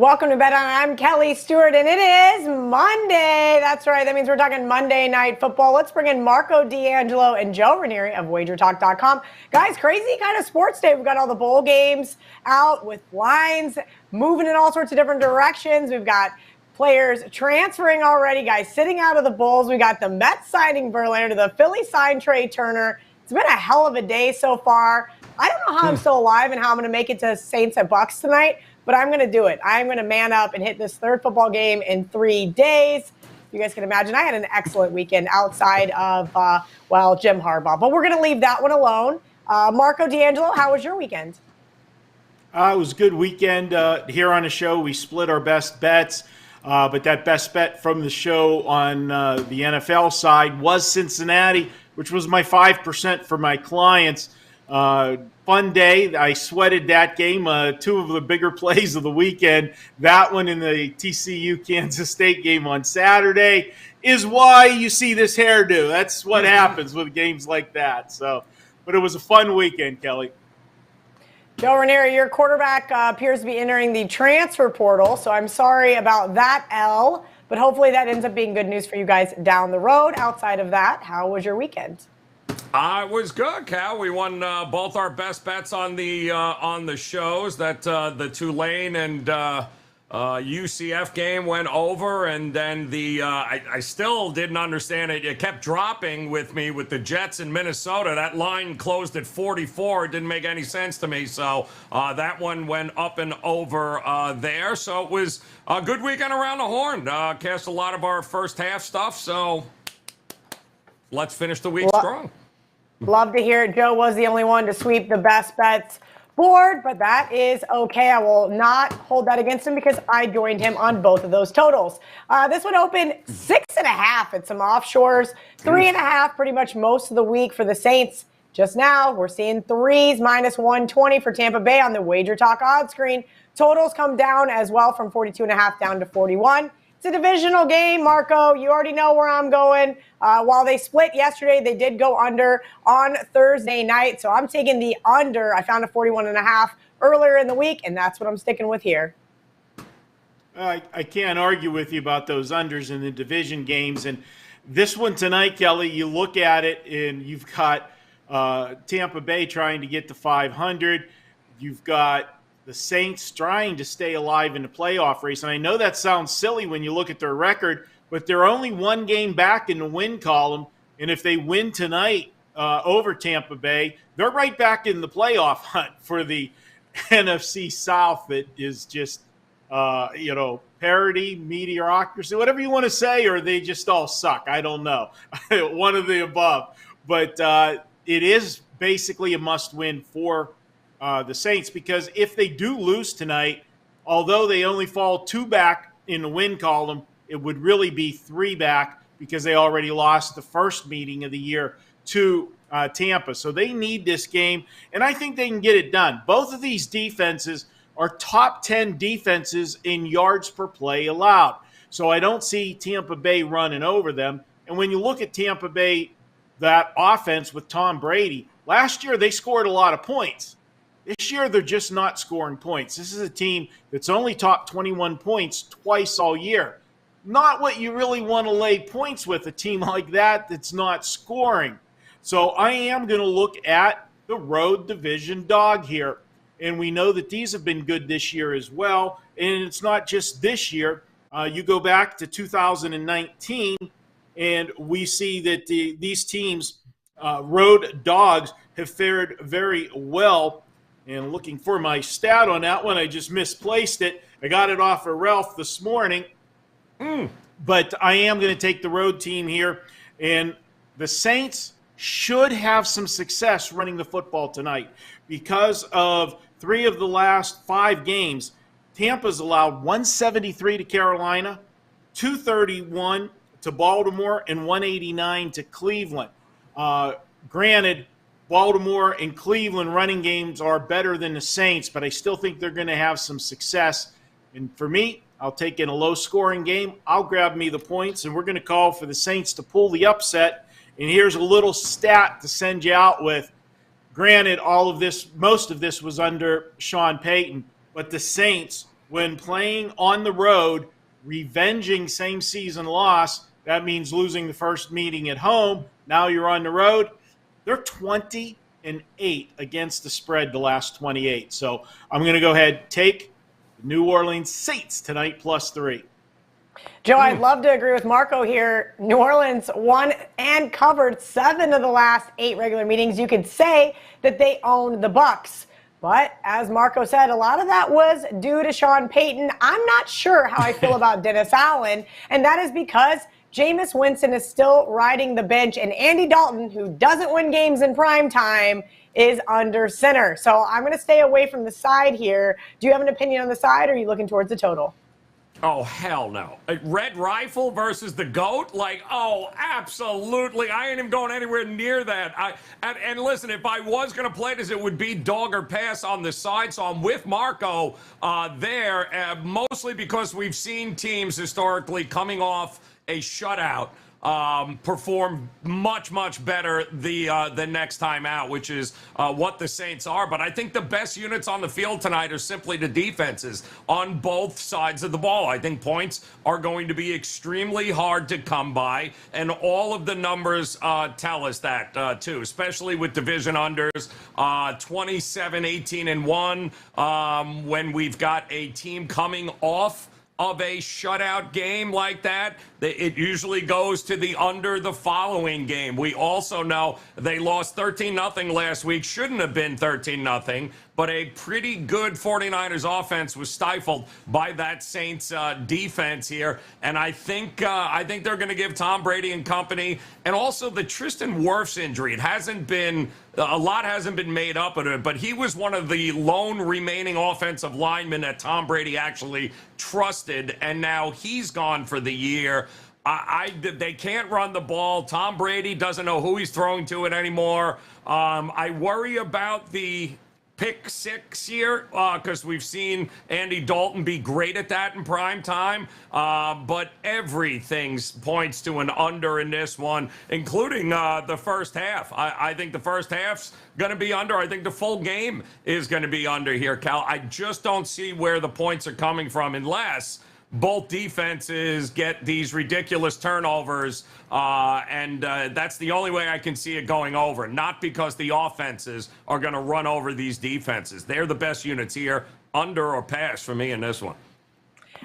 Welcome to Bet On. I'm Kelly Stewart, and it is Monday. That's right. That means we're talking Monday Night Football. Let's bring in Marco D'Angelo and Joe Raineri of WagerTalk.com. Guys, crazy kind of sports day. We've got all the bowl games out with lines moving in all sorts of different directions. We've got players transferring already, guys sitting out of the bowls. We got the Mets signing Verlander, the Phillies signed Trey Turner. It's been a hell of a day so far. I don't know how I'm still alive and how I'm going to make it to Saints and Bucs tonight, but I'm going to do it. I'm going to man up and hit this third football game in 3 days. You guys can imagine I had an excellent weekend outside of, Jim Harbaugh. But we're going to leave that one alone. Marco D'Angelo, how was your weekend? It was a good weekend here on the show. We split our best bets, but that best bet from the show on the NFL side was Cincinnati, which was my 5% for my clients. Fun day. I sweated that game. 2 of the bigger plays of the weekend. That one in the TCU Kansas State game on Saturday is why you see this hairdo. That's what happens with games like that. But it was a fun weekend, Kelly. Joe Raineri, your quarterback appears to be entering the transfer portal, so I'm sorry about that, L. But hopefully that ends up being good news for you guys down the road. Outside of that, how was your weekend? It was good, Cal. We won both our best bets on the shows. That the Tulane and UCF game went over, and then I still didn't understand it. It kept dropping with me with the Jets in Minnesota. That line closed at 44. It didn't make any sense to me. So that one went up and over there. So it was a good weekend around the horn. Cast a lot of our first half stuff. So let's finish the week strong. Love to hear it. Joe was the only one to sweep the best bets board, but that is okay. I will not hold that against him because I joined him on both of those totals. This one opened 6.5 at some offshores, 3.5 pretty much most of the week for the Saints. Just now, we're seeing threes minus 120 for Tampa Bay on the WagerTalk odds screen. Totals come down as well from 42.5 down to 41. It's a divisional game, Marco. You already know where I'm going. While they split yesterday, they did go under on Thursday night. So I'm taking the under. I found a 41.5 earlier in the week, and that's what I'm sticking with here. I can't argue with you about those unders in the division games. And this one tonight, Kelly, you look at it, and you've got Tampa Bay trying to get to 500. You've got the Saints trying to stay alive in the playoff race. And I know that sounds silly when you look at their record, but they're only 1 game back in the win column. And if they win tonight over Tampa Bay, they're right back in the playoff hunt for the NFC South. That is just, parity, mediocrity, whatever you want to say, or they just all suck. I don't know. One of the above. But it is basically a must-win for the Saints, because if they do lose tonight, although they only fall 2 back in the win column, it would really be 3 back because they already lost the first meeting of the year to Tampa. So they need this game, and I think they can get it done. Both of these defenses are top 10 defenses in yards per play allowed. So I don't see Tampa Bay running over them. And when you look at Tampa Bay, that offense with Tom Brady, last year they scored a lot of points. This year, they're just not scoring points. This is a team that's only topped 21 points twice all year. Not what you really want to lay points with, a team like that that's not scoring. So I am going to look at the road division dog here. And we know that these have been good this year as well. And it's not just this year. You go back to 2019, and we see that these teams, road dogs, have fared very well. And looking for my stat on that one, I just misplaced it. I got it off of Ralph this morning. But I am going to take the road team here. And the Saints should have some success running the football tonight. Because of 3 of the last 5 games, Tampa's allowed 173 to Carolina, 231 to Baltimore, and 189 to Cleveland. Granted, Baltimore and Cleveland running games are better than the Saints, but I still think they're going to have some success. And for me, I'll take in a low-scoring game. I'll grab me the points, and we're going to call for the Saints to pull the upset. And here's a little stat to send you out with. Granted, most of this was under Sean Payton, but the Saints when playing on the road, revenging same season loss. That means losing the first meeting at home. Now you're on the road. They're 20-8 against the spread the last 28. So I'm going to go ahead, take the New Orleans Saints tonight +3. Joe, I'd love to agree with Marco here. New Orleans won and covered 7 of the last 8 regular meetings. You could say that they owned the Bucs. But as Marco said, a lot of that was due to Sean Payton. I'm not sure how I feel about Dennis Allen, and that is because Jameis Winston is still riding the bench, and Andy Dalton, who doesn't win games in prime time, is under center. So I'm going to stay away from the side here. Do you have an opinion on the side, or are you looking towards the total? Oh, hell no. Red Rifle versus the GOAT? Like, oh, absolutely. I ain't even going anywhere near that. And listen, if I was going to play this, it would be dog or pass on the side. So I'm with Marco there, mostly because we've seen teams historically coming off a shutout perform much better the next time out, which is what the Saints are. But I think the best units on the field tonight are simply the defenses on both sides of the ball. I think points are going to be extremely hard to come by, and all of the numbers tell us that too, especially with division unders, 27, 18, and 1, when we've got a team coming off of a shutout game like that, it usually goes to the under the following game. We also know they lost 13-0 last week. Shouldn't have been 13-0, but a pretty good 49ers offense was stifled by that Saints defense here. And I think they're going to give Tom Brady and company, and also the Tristan Wirfs injury. A lot hasn't been made up of it, but he was one of the lone remaining offensive linemen that Tom Brady actually trusted, and now he's gone for the year. They can't run the ball. Tom Brady doesn't know who he's throwing to it anymore. I worry about the pick 6 here because we've seen Andy Dalton be great at that in prime time, but everything points to an under in this one, including the first half. I think the first half's going to be under. I think the full game is going to be under here, Cal. I just don't see where the points are coming from unless both defenses get these ridiculous turnovers, and that's the only way I can see it going over, not because the offenses are going to run over these defenses. They're the best units here, under or pass for me in this one.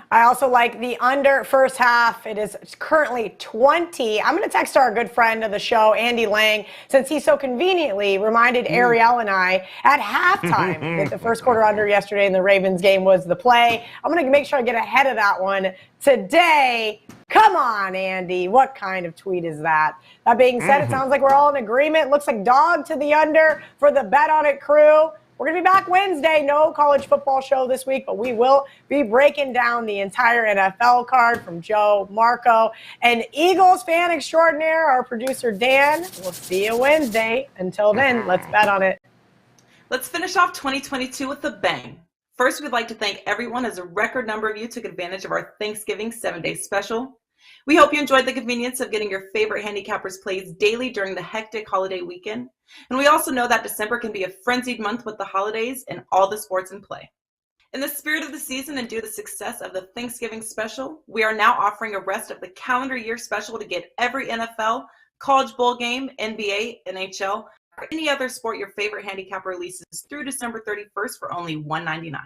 I also like the under first half. It is currently 20. I'm going to text our good friend of the show, Andy Lang, since he so conveniently reminded Ariel and I at halftime that the first quarter under yesterday in the Ravens game was the play. I'm going to make sure I get ahead of that one today. Come on, Andy. What kind of tweet is that? That being said, it sounds like we're all in agreement. Looks like dog to the under for the Bet On It crew. We're going to be back Wednesday. No college football show this week, but we will be breaking down the entire NFL card from Joe, Marco, and Eagles fan extraordinaire, our producer Dan. We'll see you Wednesday. Until then, let's bet on it. Let's finish off 2022 with a bang. First, we'd like to thank everyone as a record number of you took advantage of our Thanksgiving 7-day special. We hope you enjoyed the convenience of getting your favorite handicappers plays daily during the hectic holiday weekend. And we also know that December can be a frenzied month with the holidays and all the sports in play. In the spirit of the season and due to the success of the Thanksgiving special, we are now offering a rest of the calendar year special to get every NFL, college bowl game, NBA, NHL, or any other sport your favorite handicapper releases through December 31st for only $1.99.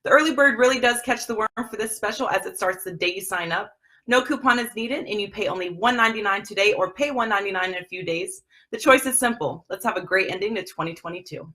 The early bird really does catch the worm for this special as it starts the day you sign up. No coupon is needed, and you pay only $1.99 today or pay $1.99 in a few days. The choice is simple. Let's have a great ending to 2022.